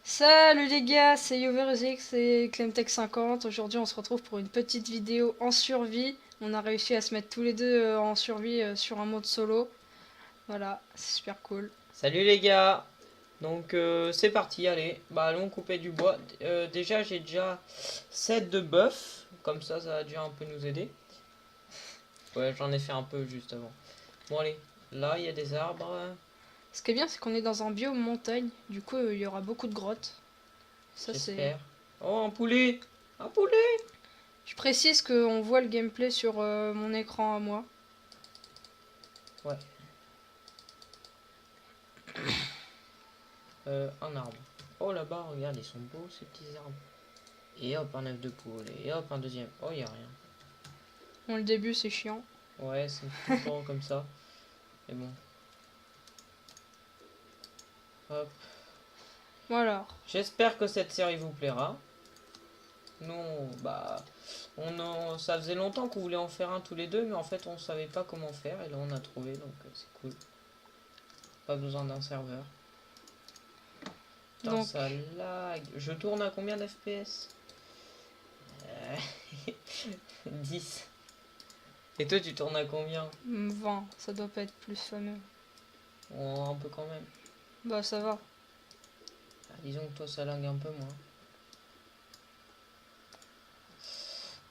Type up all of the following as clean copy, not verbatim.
Salut les gars, c'est YoverZX et Clemtech50. Aujourd'hui, on se retrouve pour une petite vidéo en survie. On a réussi à se mettre tous les deux en survie sur un mode solo. Voilà, c'est super cool. Salut les gars. Donc c'est parti, allez. Bah allons couper du bois. Déjà j'ai déjà 7 de bœuf. Comme ça va déjà un peu nous aider. Ouais, j'en ai fait un peu juste avant. Bon allez, là il y a des arbres. Ce qui est bien, c'est qu'on est dans un biome montagne. Du coup, il y aura beaucoup de grottes. Ça, c'est. J'espère. Oh, un poulet. Un poulet. Je précise qu'on voit le gameplay sur mon écran à moi. Ouais. Un arbre. Oh là-bas, regarde, ils sont beaux ces petits arbres. Et hop, un œuf de poule. Et hop, un deuxième. Oh, il y a rien. Bon, le début, c'est chiant. Ouais, c'est tout le temps comme ça. Mais bon. Hop. Voilà. J'espère que cette série vous plaira. Non, bah, ça faisait longtemps qu'on voulait en faire un tous les deux, mais en fait on savait pas comment faire et là on a trouvé, donc c'est cool. Pas besoin d'un serveur. Putain, Donc, ça lag. Je tourne à combien d'FPS? 10. Et toi tu tournes à combien? 20, ça doit pas être plus fameux. Oh, un peu quand même. Bah, ça va. Ah, disons que toi ça lag un peu moins.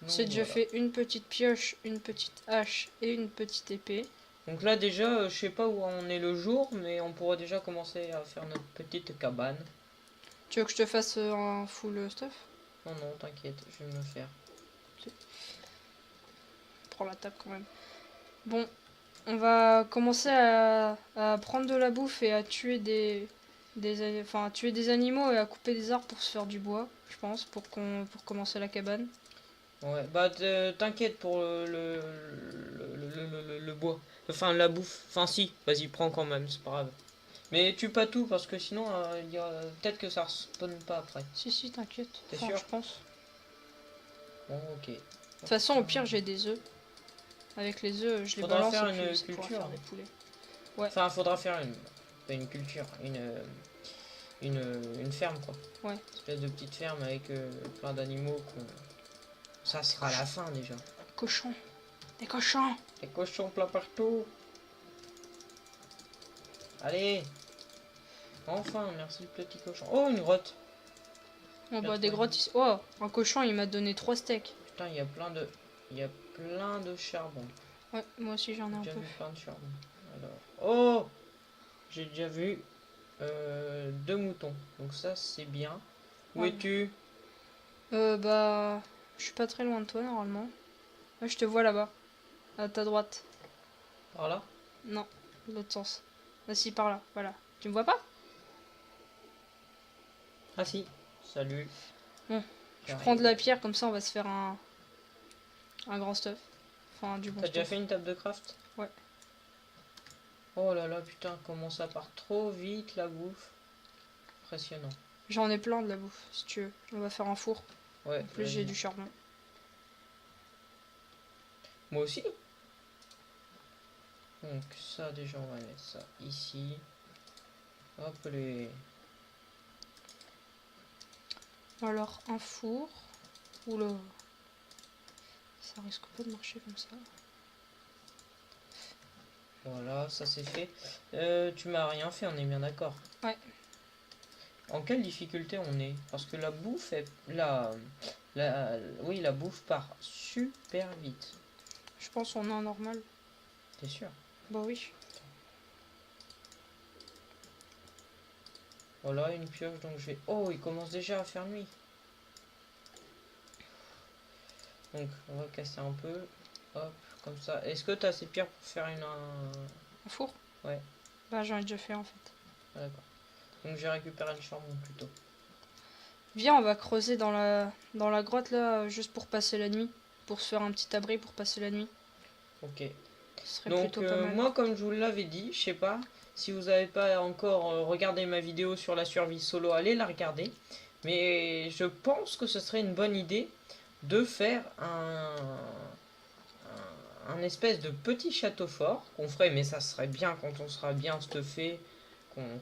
J'ai Donc déjà voilà. fait une petite pioche, une petite hache et une petite épée. Donc là déjà, je sais pas où on est le jour, mais on pourrait déjà commencer à faire notre petite cabane. Tu veux que je te fasse un full stuff? Non, non, t'inquiète, je vais me le faire. Prends la table quand même. Bon, on va commencer à prendre de la bouffe et à tuer enfin, à tuer des animaux et à couper des arbres pour se faire du bois, je pense, pour commencer la cabane. Ouais, bah t'inquiète pour le bois. Enfin, la bouffe. Enfin, si, vas-y, prends quand même, c'est pas grave. Mais tue pas tout parce que sinon, peut-être que ça respawn pas après. Si, si, t'inquiète. T'es Enfin, sûr? je pense. Bon, ok. De toute façon, au pire, j'ai des œufs. Avec les œufs, je les Faudra balance faire et puis une ça pourra culture. faire des poulets. Ouais, Enfin, faudra faire pas une culture, une ferme quoi. ouais. Une espèce de petite ferme avec plein d'animaux. Ça sera la fin déjà. Cochons. Des cochons. Les cochons plein partout. Allez. Enfin, merci le petit cochon. Oh, une grotte. On Bien bah des trouvé. grottes ici. Oh, un cochon, il m'a donné 3 steaks. Putain, il y a plein de charbon. Ouais, moi aussi j'en ai J'ai un déjà peu. vu plein de charbon. Alors, oh, j'ai déjà vu deux moutons. Donc ça, c'est bien. Où Ouais. es-tu? Bah, je suis pas très loin de toi normalement. Ouais, je te vois là-bas, à ta droite. Par là? Non, l'autre sens. Ah si, par là, voilà. Tu me vois pas? Ah si. Salut. Bon, je prends de J'arrive. la pierre, comme ça on va se faire un grand stuff. Enfin, du bon T'as déjà stuff. fait une table de craft? Ouais. Oh là là, putain, comment ça part trop vite la bouffe. Impressionnant. J'en ai plein de la bouffe, si tu veux. On va faire un four. Ouais, En plus, j'ai vas-y. du charbon. Moi aussi. Donc ça déjà, on va mettre ça ici. Hop les. Alors, un four. Oula. Ça risque pas de marcher comme ça. Voilà, ça c'est fait. Tu m'as rien fait, on est bien d'accord. Ouais. En quelle difficulté on est? Parce que la bouffe est... oui, la bouffe part super vite. Je pense qu'on est en normal. T'es sûr? Bah oui. Voilà, une pioche, donc je vais... Oh, il commence déjà à faire nuit. Donc, on va casser un peu. Hop, comme ça. Est-ce que t'as assez de pierres pour faire Un four? Ouais, Bah j'en ai déjà fait en fait. d'accord. Donc, j'ai récupéré le charbon plutôt. Viens, on va creuser dans la grotte là, juste pour passer la nuit. Pour se faire un petit abri pour passer la nuit. Ok. Ce serait Donc plutôt pas mal. moi comme je vous l'avais dit, je sais pas si vous n'avez pas encore regardé ma vidéo sur la survie solo, allez la regarder. Mais je pense que ce serait une bonne idée de faire un espèce de petit château fort qu'on ferait, mais ça serait bien quand on sera bien stuffé,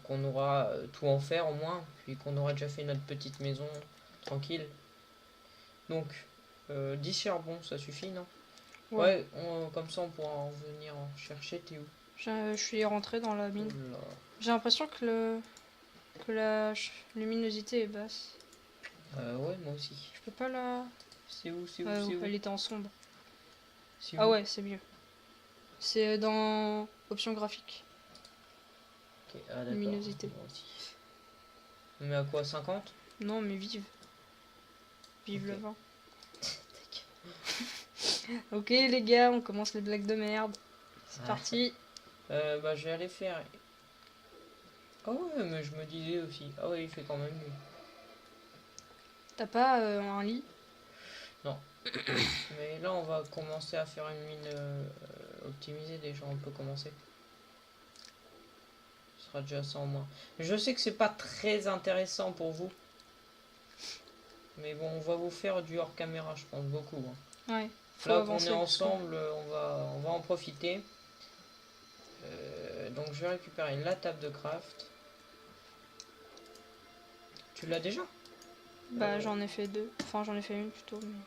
qu'on aura tout en fer au moins, puis qu'on aura déjà fait notre petite maison tranquille. Donc, 10 charbons, ça suffit, non? Ouais. Ouais, comme ça on pourra en venir en chercher. T'es où? Je suis rentré dans la mine. Oula. J'ai l'impression que la luminosité est basse. Ouais, moi aussi. Je peux pas la... C'est où, c'est où, Ouais, c'est où? elle était en sombre. C'est Ah où? ouais, c'est mieux. C'est dans options graphiques. Ok, ah d'accord. Luminosité. Moi aussi. On met à quoi, 50? Non, mais vive. Vive Ok. le vent. Ok les gars, on commence les blagues de merde. C'est Ah. parti. Bah je vais aller faire... Ah ouais, mais je me disais aussi. Ah ouais, il fait quand même nuit. T'as pas un lit? Non. Mais là, on va commencer à faire une mine optimisée. Déjà, on peut commencer. Ce sera déjà ça en moins. Je sais que c'est pas très intéressant pour vous. Mais bon, on va vous faire du hors caméra, je pense, beaucoup. Hein. Ouais. Faut Là qu'on avancer est parce que- ensemble, on va en profiter. Donc je vais récupérer la table de craft. Tu l'as déjà? Bah j'en ai fait deux. Enfin j'en ai fait une plutôt. Mais...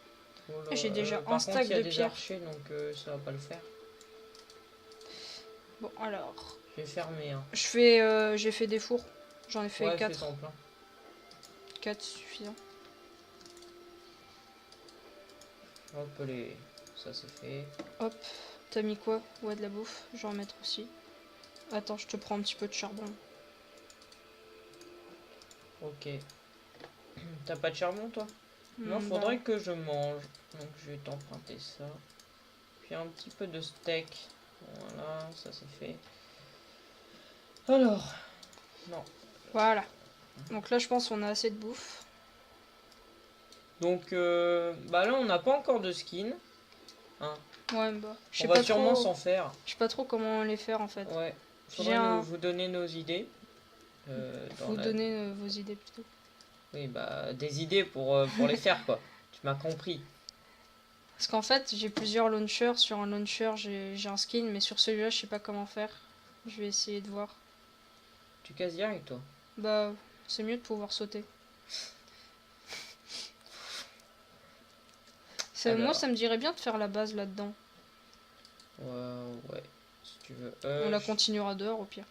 Oh là, J'ai déjà un par contre, stack il y a de des pierre. archers, donc ça va pas le faire. Bon alors. Je vais fermer. Hein. J'ai fait des fours. J'en ai fait Ouais, 4. fais-en plein. 4 suffisant. Hop, les... ça c'est fait. Hop. T'as mis quoi? Ouais de la bouffe. Je vais en mettre aussi. Attends, je te prends un petit peu de charbon. Ok. T'as pas de charbon, toi? Non, Bah, faudrait que je mange. Donc je vais t'emprunter ça. Puis un petit peu de steak. Voilà, ça c'est fait. Alors. Non. voilà. Donc là je pense qu'on a assez de bouffe. Donc, bah là, on n'a pas encore de skin. Hein. Ouais bah. Je On sais va pas sûrement trop. s'en faire. Je sais pas trop comment les faire en fait. Ouais. J'ai Faudrait un... vous donner nos idées. Dans Vous la- donner vos idées plutôt. Oui, bah, des idées pour les faire, quoi. Tu m'as compris. Parce qu'en fait, j'ai plusieurs launchers. Sur un launcher, j'ai un skin, mais sur celui-là, je sais pas comment faire. Je vais essayer de voir. Tu casses direct, toi. Bah, c'est mieux de pouvoir sauter. Moi, Alors. ça me dirait bien de faire la base là-dedans. Ouais, si tu veux. On la continuera dehors au pire.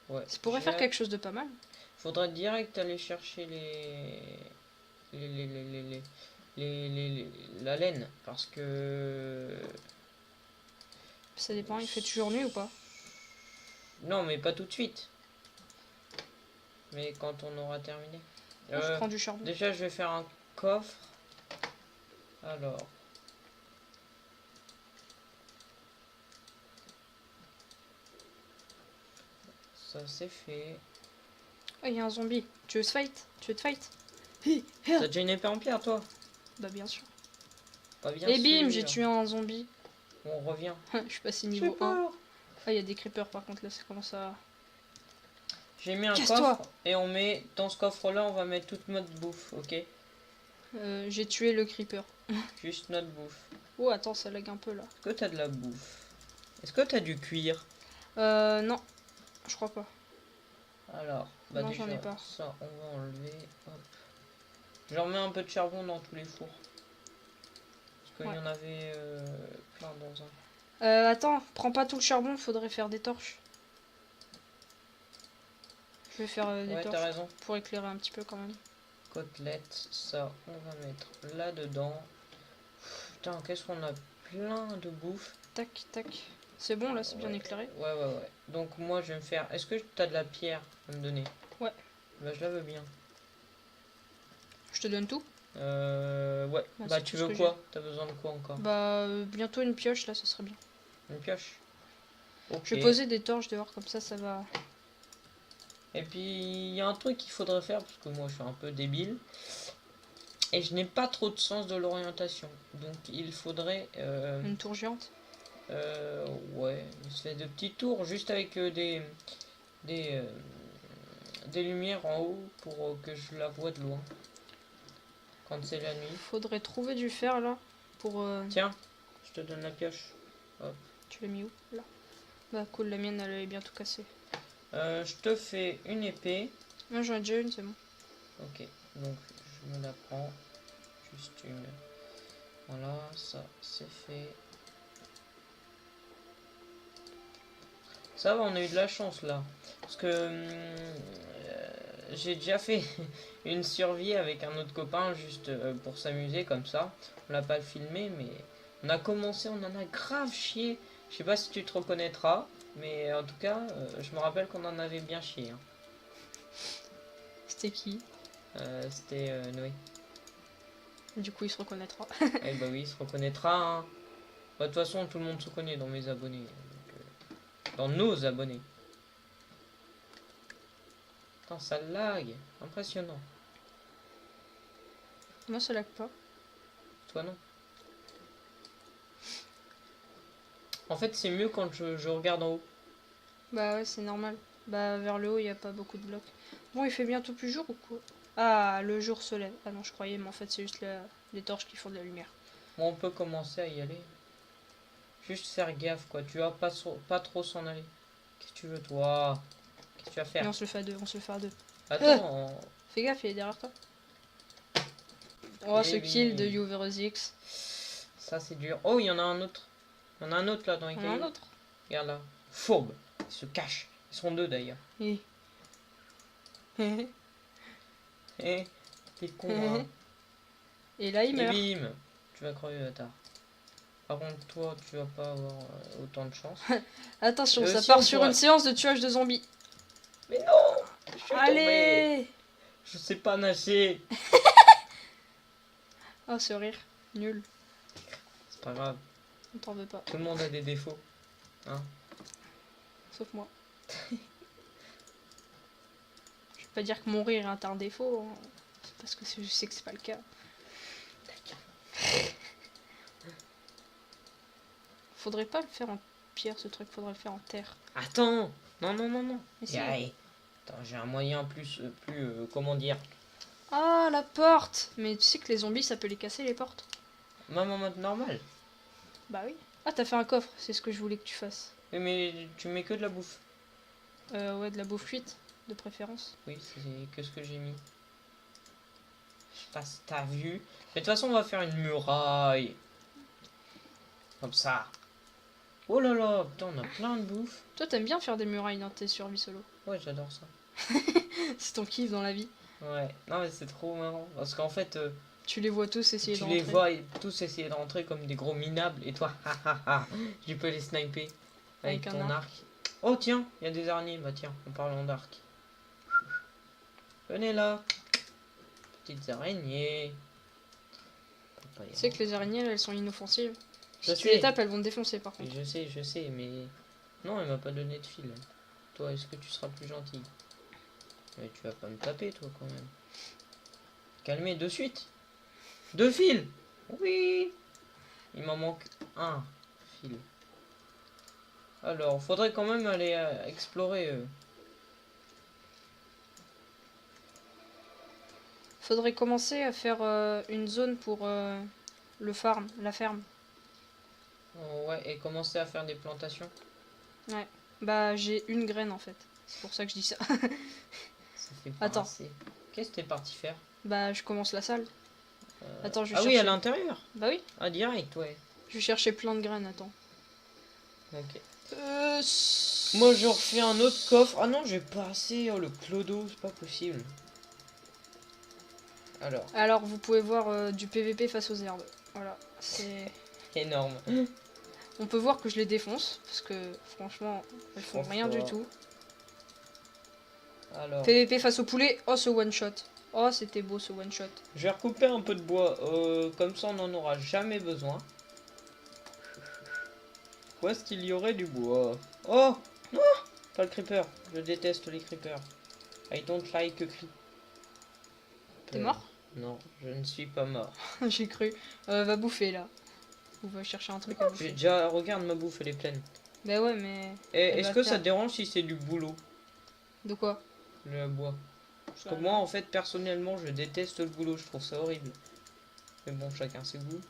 Ouais. Ça pourrait faire quelque chose de pas mal. Faudrait direct aller chercher la laine. Parce que... Ça dépend, il fait toujours nuit ou pas? Non, mais pas tout de suite. Mais quand on aura terminé. Moi, je prends du charbon. Déjà, je vais faire un coffre. Alors. Ça, c'est fait. Ah, il y a un zombie. Tu veux se fight? Tu veux te fight? T'as déjà une épée en pierre, toi? Bah, bien sûr. Pas bien Et bim, sûr. j'ai tué un zombie. On revient. Je suis passé J'ai niveau 1. peur. Ah, il y a des creepers par contre, là, ça commence à... J'ai mis un Casse-toi. coffre et on met dans ce coffre-là, on va mettre toute notre bouffe, ok? J'ai tué le creeper. Juste notre bouffe. Oh, attends, ça lag un peu là. Est-ce que t'as de la bouffe? Est-ce que t'as du cuir? Non, je crois pas. Alors, bah Non, déjà, j'en ai pas. ça, on va enlever. Hop. Je remets un peu de charbon dans tous les fours. Parce qu'il Ouais. y en avait plein dans un. Attends, prends pas tout le charbon, faudrait faire des torches. Je vais faire des Ouais, torches t'as raison. pour éclairer un petit peu quand même. Côtelette, ça, on va mettre là-dedans. Putain, qu'est-ce qu'on a plein de bouffe. Tac, tac. C'est bon là, c'est bien éclairé. Ouais. Donc moi, je vais me faire... Est-ce que t'as de la pierre à me donner? Ouais. Bah, je la veux bien. Je te donne tout. Ouais. Bah, Bah, c'est tu tout ce veux que quoi? T'as besoin de quoi encore? Bah, bientôt une pioche là, ça serait bien. Une pioche? Ok. Je vais poser des torches dehors, comme ça va... Et puis, il y a un truc qu'il faudrait faire, parce que moi, je suis un peu débile. Et je n'ai pas trop de sens de l'orientation. Donc, il faudrait... Une tour géante. Ouais, une espèce de petit tour, juste avec des lumières en haut pour que je la vois de loin. Quand c'est la nuit. Faudrait trouver du fer là, pour... Tiens, je te donne la pioche. Tu l'as mis où? Là. Bah cool, la mienne elle est bientôt cassée. Je te fais une épée. Moi j'en ai déjà une, c'est bon. Ok, donc je me la prends. Juste une. Voilà, ça c'est fait. Ça va, on a eu de la chance là. Parce que j'ai déjà fait une survie avec un autre copain juste pour s'amuser comme ça. On l'a pas filmé, mais on a commencé, on en a grave chié. Je sais pas si tu te reconnaîtras, mais en tout cas, je me rappelle qu'on en avait bien chié. Hein. C'était qui? C'était Noé. Du coup il se reconnaîtra. Eh bah oui, il se reconnaîtra. Hein. Bah, de toute façon, tout le monde se connaît dans mes abonnés. Donc, dans nos abonnés. Putain, ça lag. Impressionnant. Moi ça lag pas. Toi non. En fait, c'est mieux quand je regarde en haut. Bah ouais, c'est normal. Bah vers le haut, il n'y a pas beaucoup de blocs. Bon, il fait bientôt plus jour ou quoi? Ah, le jour se lève. Ah non, je croyais, mais en fait, c'est juste les torches qui font de la lumière. Bon, on peut commencer à y aller. Juste faire gaffe, quoi. Tu vas pas trop s'en aller. Qu'est-ce que tu veux, toi? Qu'est-ce que tu vas faire? Non, on se le fait à deux, on se le fait à deux. Attends. Fais gaffe, il est derrière toi. Oh, Eh ce oui. kill de Uverozix. Ça, c'est dur. Oh, il y en a un autre. Il y en a un autre là dans les On a un cailloux. autre. Regarde là. Fourbe. Ils se cachent. Ils sont deux d'ailleurs. Et... Eh, t'es con, hein. Et là, il Et meurt. bim. Tu vas crever, bâtard. Par contre, toi, tu vas pas avoir autant de chance. Attention, ça Si part on sur pourrait- une séance de tuage de zombies. Mais non! Je suis tombé. Allez! Je sais pas nager. Oh, ce rire. Nul. C'est pas grave. On t'en veut pas. Tout le monde a des défauts. Hein? Sauf moi. Je vais pas dire que mon rire est un défaut. Hein. Parce que je sais que c'est pas le cas. Faudrait pas le faire en pierre, ce truc. Faudrait le faire en terre. Attends! Non, non, non, non. Mais si. Aïe. Attends, j'ai un moyen plus, comment dire? Ah, la porte! Mais tu sais que les zombies, ça peut les casser, les portes? Même en mode normal. Bah oui. Ah, t'as fait un coffre. C'est ce que je voulais que tu fasses. Oui, mais tu mets que de la bouffe. Ouais, de la bouffe cuite, de préférence. Oui, c'est que ce que j'ai mis. Je sais pas si t'as vu. Mais de toute façon, on va faire une muraille. Comme ça. Oh là là, putain, on a plein de bouffe. Toi, t'aimes bien faire des murailles dans tes survies solo. Ouais, j'adore ça. C'est ton kiff dans la vie. Ouais, non, mais c'est trop marrant. Parce qu'en fait, Tu les vois tous essayer de tu rentrer. les vois tous essayer de rentrer comme des gros minables. Et toi, tu peux les sniper avec Avec un ton arc. Oh, tiens, il y a des araignées. Bah, tiens, en parlant d'arc. Venez là. Petites araignées. Tu sais que les araignées, elles sont inoffensives. Je Si tu sais. les tapes, elles vont te défoncer par contre. Je sais, mais... Non, elle m'a pas donné de fil. Toi, est-ce que tu seras plus gentil? Mais tu vas pas me taper, toi, quand même. Calmez, de suite. Deux fils. Oui. Il m'en manque un fil. Alors, faudrait quand même aller explorer. Faudrait commencer à faire une zone pour le farm, la ferme. Oh, ouais, et commencer à faire des plantations. Ouais. Bah, j'ai une graine en fait. C'est pour ça que je dis ça. Ça fait pas Attends. assez. Qu'est-ce que t'es parti faire? Bah, je commence la salle. Attends, je vais Ah oui, chercher. à l'intérieur. Bah oui, Ah, direct, ouais. je vais chercher plein de graines, attends. Ok. Euh... Moi, je refais un autre coffre. Ah non, j'ai pas assez. Oh, le clodo, c'est pas possible. Alors, vous pouvez voir du PVP face aux herbes. Voilà, c'est... Énorme. On peut voir que je les défonce, parce que franchement, elles font Trop rien du fort. tout. Alors, PVP face au poulet, oh ce one shot. Oh, c'était beau ce one shot. je vais recouper un peu de bois. Comme ça, on n'en aura jamais besoin. Où est-ce qu'il y aurait du bois? Oh non, pas le creeper. Je déteste les creepers. I don't like a creeper. T'es mort? Non, je ne suis pas mort. J'ai cru. Va bouffer là. Ou va chercher un truc à J'ai bouffer. déjà, regarde ma bouffe, elle est pleine. Bah ouais, mais... Et Elle est-ce va que ça faire- te dérange si c'est du boulot, De quoi? le bois? Parce que moi, en fait, personnellement, je déteste le boulot, je trouve ça horrible. Mais bon, chacun ses goûts.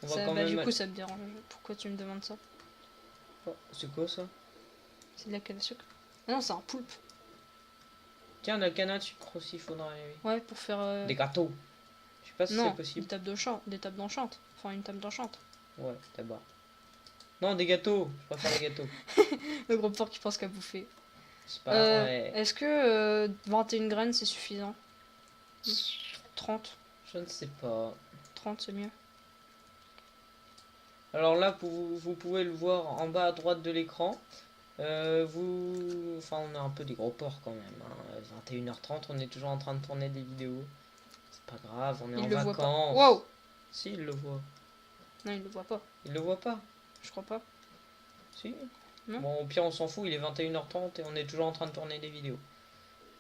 On va Ça, quand bah, même... du coup, ça me dérange. Pourquoi tu me demandes ça? Oh, c'est quoi ça? C'est de la canne à sucre. Ah non, c'est un poulpe. Tiens, la canne à sucre aussi, faudrait. Ouais, pour faire... Des gâteaux. Je sais pas si c'est Non, une possible. table de chant, des tables d'enchante. Enfin, une table d'enchante. Ouais, d'abord. Non, des gâteaux. Je préfère les gâteaux. Le gros porc qui pense qu'à bouffer. C'est pas vrai. Est-ce que 21 graines, c'est suffisant? 30. Je ne sais pas. 30, c'est mieux. Alors là, vous pouvez le voir en bas à droite de l'écran. Enfin, on a un peu des gros porcs quand même. Hein. 21h30, on est toujours en train de tourner des vidéos. C'est pas grave, on est en Il le voit pas. vacances. Wow! Si, il le voit. Non, il le voit pas. Il le voit pas. Je crois pas. Si. Non. Bon, au pire, on s'en fout, il est 21h30 et on est toujours en train de tourner des vidéos.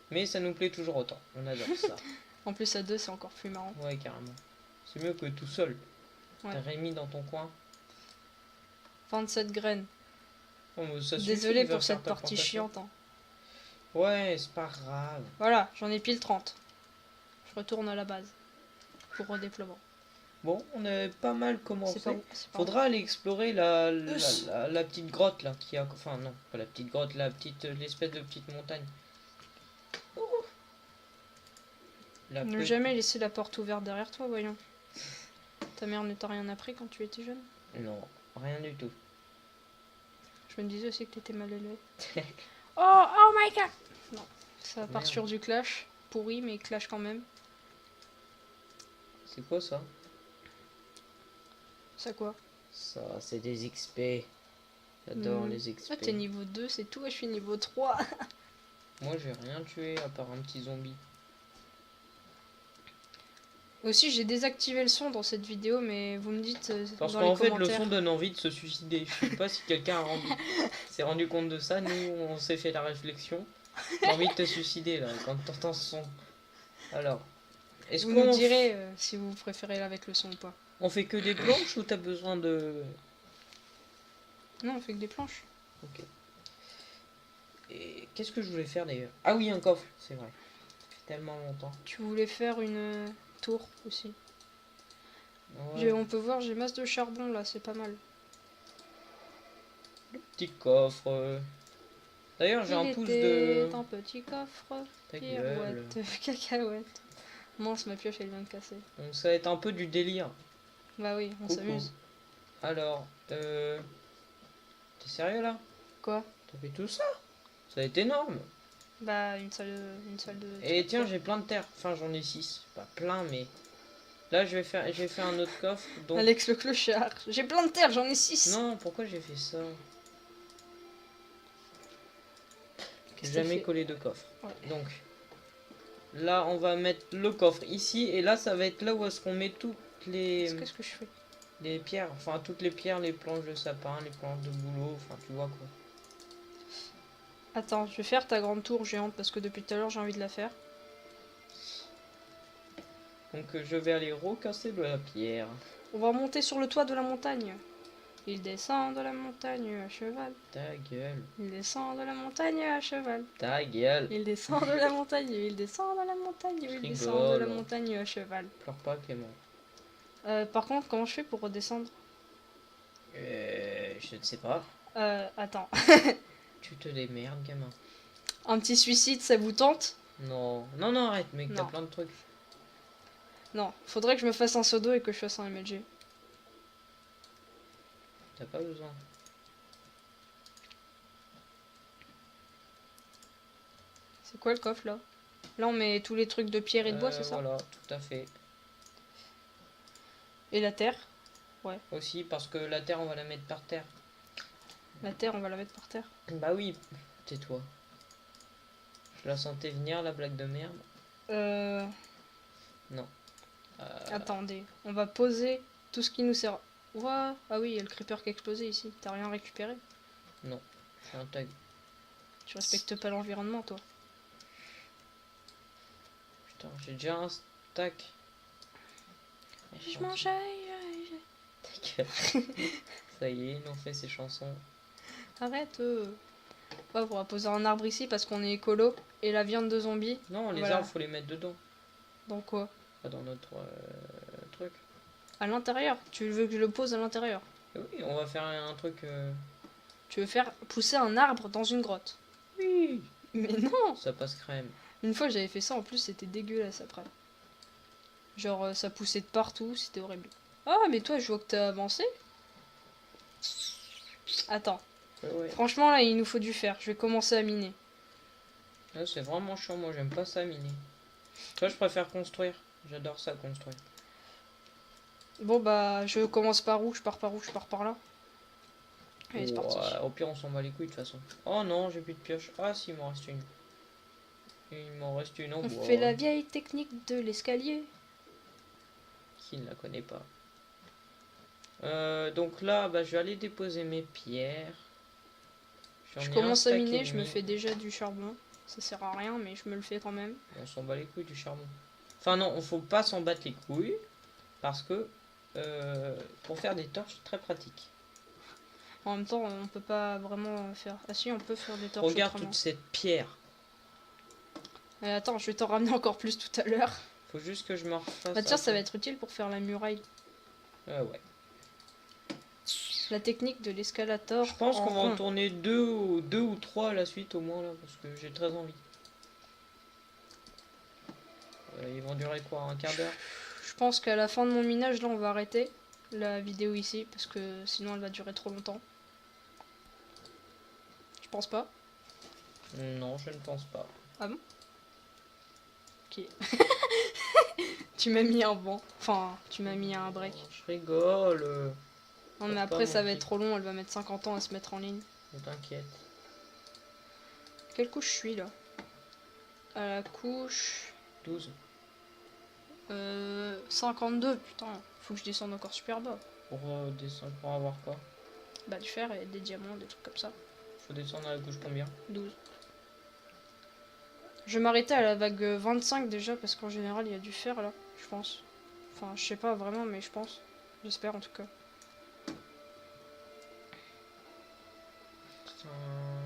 Mais ça nous plaît toujours autant. On adore ça. En plus, à deux, c'est encore plus marrant. Ouais, carrément. C'est mieux que tout seul. Ouais. T'as Rémi dans ton coin. 27 graines. Oh, mais ça suffit, Désolé il va pour faire cette ta partie plantation. chiante. Hein. Ouais, c'est pas grave. Voilà, j'en ai pile 30. Je retourne à la base. Pour redéploiement. Bon, on a pas mal C'est commencé. pas où, c'est pas Faudra aller explorer la Us. petite grotte là qui a. Enfin non, pas la petite grotte, l'espèce de petite montagne. La où. Ne pe- jamais laisser la porte ouverte derrière toi, voyons. Ta mère ne t'a rien appris quand tu étais jeune? Non, rien du tout. Je me disais aussi que t'étais mal élevé. Oh my god! Non, ça part Merde. sur du clash. Pourri, mais clash quand même. C'est quoi ça? Ça quoi? Ça, c'est des XP. J'adore les Ah, XP. t'es niveau 2, c'est tout, et je suis niveau 3. Moi, j'ai rien tué à part un petit zombie. Aussi, j'ai désactivé le son dans cette vidéo, mais vous me dites Parce dans qu'en les fait, le commentaires. son donne envie de se suicider. Je sais pas si quelqu'un s'est rendu compte de ça. Nous, on s'est fait la réflexion. T'as envie de te suicider là quand t'entends ce son. Alors, est-ce Vous nous qu'on direz si vous préférez avec le son ou pas. on fait que des planches ou t'as besoin de... Non, on fait que des planches. Ok. Et qu'est-ce que je voulais faire d'ailleurs? Ah oui, un coffre, c'est vrai. Ça fait tellement longtemps. Tu voulais faire une tour aussi. Ouais. On peut voir, j'ai masse de charbon là, c'est pas mal. Petit coffre. D'ailleurs, j'ai Il un pouce était de... un petit coffre, Ta gueule. pirouette, cacahuète. Mince, ma pioche elle vient de casser. Donc ça va être un peu du délire. Bah oui, on Coucou. s'amuse. Alors, t'es sérieux là? Quoi? T'as fait tout ça? Ça va être énorme. Bah une salle de... Et trucs, tiens, quoi. j'ai plein de terre. Enfin, j'en ai 6. Pas plein, mais... Là, j'ai fait un autre coffre. Donc... Alex le clochard. J'ai plein de terre, j'en ai 6. Non, pourquoi j'ai fait ça? J'ai Qu'est-ce que t'as jamais fait? collé de coffre. Ouais. Donc, là, on va mettre le coffre ici. Et là, ça va être là où est-ce qu'on met toutes Qu'est-ce que je fais? les pierres. Enfin, toutes les pierres, les planches de sapin, les planches de boulot. Enfin, tu vois quoi. Attends, je vais faire ta grande tour géante parce que depuis tout à l'heure j'ai envie de la faire. Donc, je vais aller recasser de la pierre. On va monter sur le toit de la montagne. Il descend de la montagne à cheval. Ta gueule. Il descend de la montagne à cheval. Ta gueule. Il descend de la montagne, il descend de la montagne, il Je descend de la rigole. montagne à cheval. Pleure pas, Clément. Par contre, comment je fais pour redescendre? Je ne sais pas. Attends. Tu te démerdes, gamin. Un petit suicide, ça vous tente? Non, non, non, arrête, mec, t'as Non. plein de trucs. Non, faudrait que je me fasse un pseudo et que je fasse un MLG. T'as pas besoin. C'est quoi le coffre là? Là on met tous les trucs de pierre et de bois, c'est ça? Voilà, tout à fait. Et la terre? Aussi, parce que la terre, on va la mettre par terre. La terre, on va la mettre par terre. Bah oui, tais-toi. Je la sentais venir, la blague de merde. Non. Attendez, on va poser tout ce qui nous sert. Ouah, ah oui, il y a le creeper qui a explosé ici. T'as rien récupéré? Non, je suis un tag. Tu respectes pas l'environnement, toi. Putain, j'ai déjà un stack. Je mange. Ta gueule. Ça y est, il en fait ses chansons. Arrête. Ouais, on va poser un arbre ici parce qu'on est écolo. Et la viande de zombie. Non, les Voilà. arbres, faut les mettre dedans. Donc quoi? Pas dans notre truc. À l'intérieur. Tu veux que je le pose à l'intérieur? Et oui, on va faire un truc... Tu veux faire pousser un arbre dans une grotte. Oui. Mais non! Ça passe crème. Une fois j'avais fait ça, en plus c'était dégueulasse après. Genre ça poussait de partout, c'était horrible. Ah mais toi je vois que t'as avancé. Attends, Ouais. franchement là il nous faut du fer, je vais commencer à miner. Là, c'est vraiment chiant, moi j'aime pas ça miner. Toi, je préfère construire. J'adore ça construire. Bon bah je commence par où? Je pars par où? Je pars par là. Allez c'est parti. Ouais, au pire, on s'en bat les couilles de toute façon. Oh non, j'ai plus de pioche. Ah si, il m'en reste une. Il m'en reste une en On bois. fait la vieille technique de l'escalier. Qui ne la connaît pas. Donc là, bah, je vais aller déposer mes pierres. J'en Je ai un commence à stack et miner, je me demi. fais déjà du charbon. Ça sert à rien mais je me le fais quand même. On s'en bat les couilles du charbon. Enfin non, on faut pas s'en battre les couilles. Parce que pour faire des torches, c'est très pratique. En même temps on peut pas vraiment faire... Ah si on peut faire des torches Regarde autrement. toute cette pierre. Attends je vais t'en ramener encore plus tout à l'heure. Faut juste que je me refasse. Bah tiens ça va être utile pour faire la muraille. Ouais. La technique de l'escalator. Je pense en qu'on va en rond. tourner deux ou trois à la suite au moins là, parce que j'ai très envie. Ils vont durer quoi, un quart d'heure? Je pense qu'à la fin de mon minage là on va arrêter la vidéo ici parce que sinon elle va durer trop longtemps. Je pense pas. Non, je ne pense pas. Ah bon? Ok. Tu m'as mis un banc. Enfin, tu m'as mis un break. Je rigole. Non mais Faut après pas ça va mentir. être trop long, elle va mettre 50 ans à se mettre en ligne. Ne t'inquiète. Quelle couche je suis là? À la couche 12. 52, putain, faut que je descende encore super bas. Pour descendre, pour avoir quoi? Bah du fer et des diamants, des trucs comme ça. Faut descendre à la couche combien? 12. Je vais m'arrêter à la vague 25 déjà parce qu'en général il y a du fer là, je pense. Enfin je sais pas vraiment mais je pense. J'espère en tout cas. Putain.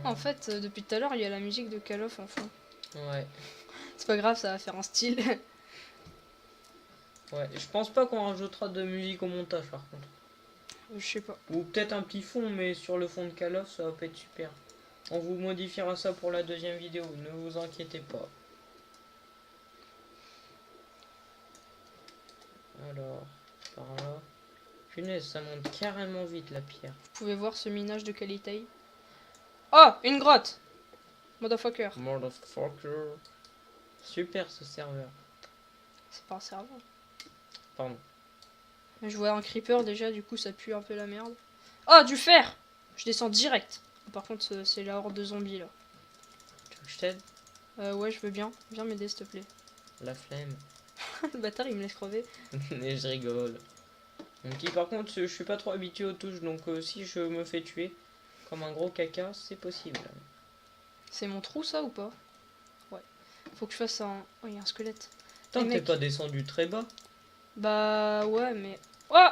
En fait depuis tout à l'heure il y a la musique de Call of en fond. Ouais. C'est pas grave, ça va faire un style. Ouais. Je pense pas qu'on rajoutera de musique au montage par contre. Je sais pas. Ou peut-être un petit fond, mais sur le fond de Call of, ça va pas être super. On vous modifiera ça pour la deuxième vidéo, ne vous inquiétez pas. Alors, par là. Punaise, ça monte carrément vite la pierre. Vous pouvez voir ce minage de qualité. Oh, une grotte! Motherfucker. Motherfucker. Super ce serveur. C'est pas un serveur. Pardon. Je vois un creeper déjà, du coup ça pue un peu la merde. Oh, du fer! Je descends direct. Par contre, c'est la horde de zombies là. Tu veux que je t'aide? Ouais, je veux bien. Viens m'aider s'il te plaît. La flemme. Le bâtard il me laisse crever. Et je rigole. Mon petit, par contre, je suis pas trop habitué aux touches, donc si je me fais tuer comme un gros caca, c'est possible. C'est mon trou ça ou pas? Ouais. Faut que je fasse un... Oh, il y a un squelette. Tant Eh, que t'es mec. pas descendu très bas. Bah ouais, mais... Oh!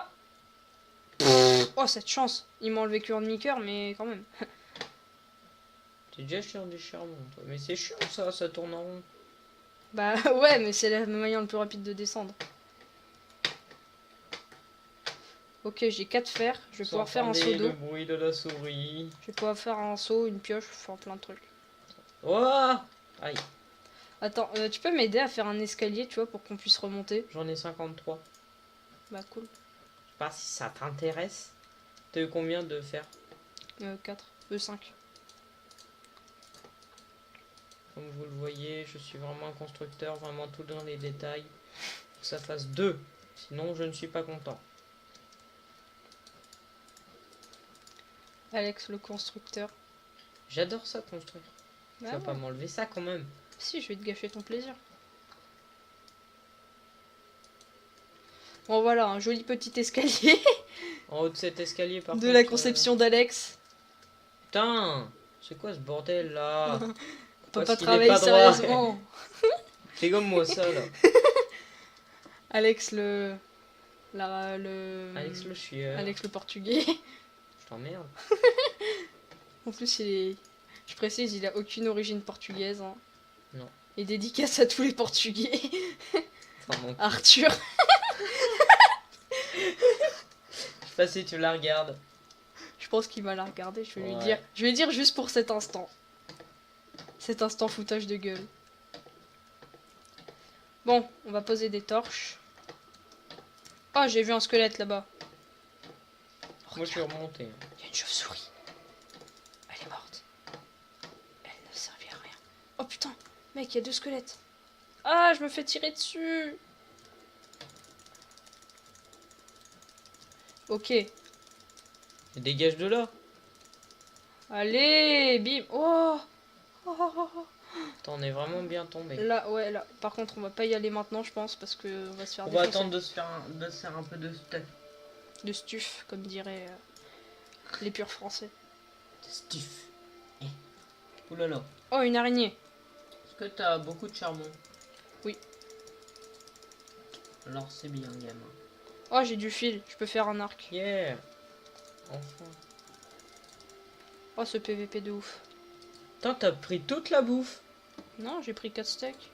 Oh, cette chance! Il m'a enlevé qu'un demi-cœur, mais quand même. T'es déjà sur du charbon, toi. Mais c'est chiant ça tourne en rond. Bah ouais, mais c'est le moyen le plus rapide de descendre. Ok, j'ai 4 fers. Je vais pouvoir faire un seau d'eau. Le bruit de la souris. Je vais pouvoir faire un seau, une pioche, faire plein de trucs. Oh! Aïe, Attends, tu peux m'aider à faire un escalier, tu vois, pour qu'on puisse remonter? j'en ai 53. Bah cool. Je sais pas si ça t'intéresse. T'as eu combien de faire? 4, 5. Comme vous le voyez, je suis vraiment un constructeur, vraiment tout dans les détails. Faut que ça fasse 2. Sinon, je ne suis pas content. Alex le constructeur. J'adore ça construire. Tu Bah vas ouais. pas m'enlever ça quand même. Si, je vais te gâcher ton plaisir. Bon voilà, un joli petit escalier En haut de cet escalier, par de contre. la conception d'Alex. Putain! C'est quoi ce bordel là? On peut Parce pas qu'il est travailler pas droit. sérieusement. C'est comme moi ça là. Alex le... le... Alex le chieur. Alex le portugais. Je t'emmerde. En plus, il est... Je précise, il a aucune origine portugaise. Hein. Non. Et dédicace à tous les portugais. Enfin, bon. Arthur. Je sais pas si tu la regardes. Je pense qu'il va la regarder, je vais lui Ouais. dire. Je vais dire juste pour cet instant. Cet instant foutage de gueule. Bon, on va poser des torches. Oh, j'ai vu un squelette là-bas. Moi je suis remonté. Il y a une chauve-souris. Elle est morte. Elle ne servait à rien. Oh putain, mec, il y a 2 squelettes. Ah, je me fais tirer dessus. Ok. Dégage de là. Allez, bim. Oh. Oh, oh, oh, oh. T'en es vraiment bien tombé. Là, ouais, là. Par contre, on va pas y aller maintenant, je pense, parce que on va se faire On va défoncer. attendre de se faire un peu de stuff. De stuff, comme diraient les purs français. Stuff. Eh. Ouh là là. Oh, une araignée. Est-ce que t'as beaucoup de charbon? Oui. Alors c'est bien, gamin. Oh, j'ai du fil. Je peux faire un arc. Yeah. Enfin. Oh, ce PVP de ouf. Putain, t'as pris toute la bouffe. Non, j'ai pris 4 steaks.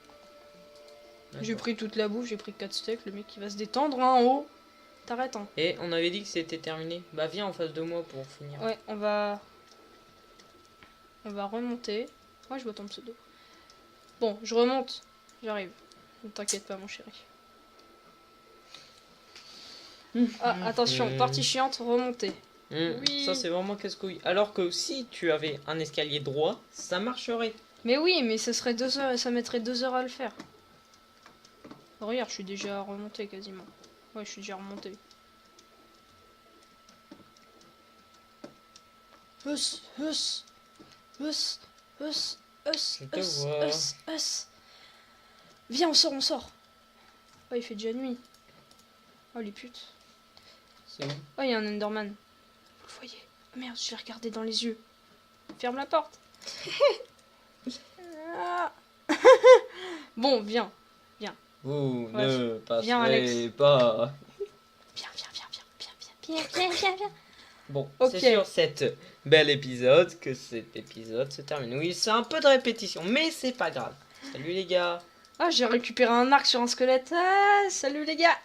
D'accord. J'ai pris toute la bouffe, j'ai pris 4 steaks. Le mec, il va se détendre hein, en haut. T'arrêtes, hein. Et on avait dit que c'était terminé. Bah viens en face de moi pour finir. Ouais, on va remonter. Ouais, je vois ton pseudo. Bon, je remonte. J'arrive. Ne t'inquiète pas, mon chéri. Ah, attention, partie chiante, remonter. Oui. Ça c'est vraiment casse-couille. Alors que si tu avais un escalier droit, ça marcherait. Mais oui, mais ça serait 2 heures, ça mettrait 2 heures à le faire. Oh, regarde, je suis déjà remonté quasiment. Ouais, je suis déjà remonté. Us. Je te vois. Viens, on sort. Oh, il fait déjà nuit. Oh, les putes. C'est bon. Oh, il y a un Enderman. Vous le voyez? Oh, merde, je l'ai regardé dans les yeux. Ferme la porte. Ah. Bon, viens. Vous Ouais, ne viens, Alex. passerez pas. Viens. Bon, Ok. c'est sur cet bel épisode que cet épisode se termine. Oui, c'est un peu de répétition, mais c'est pas grave. Salut les gars. Ah, j'ai récupéré un arc sur un squelette. Ah, salut les gars.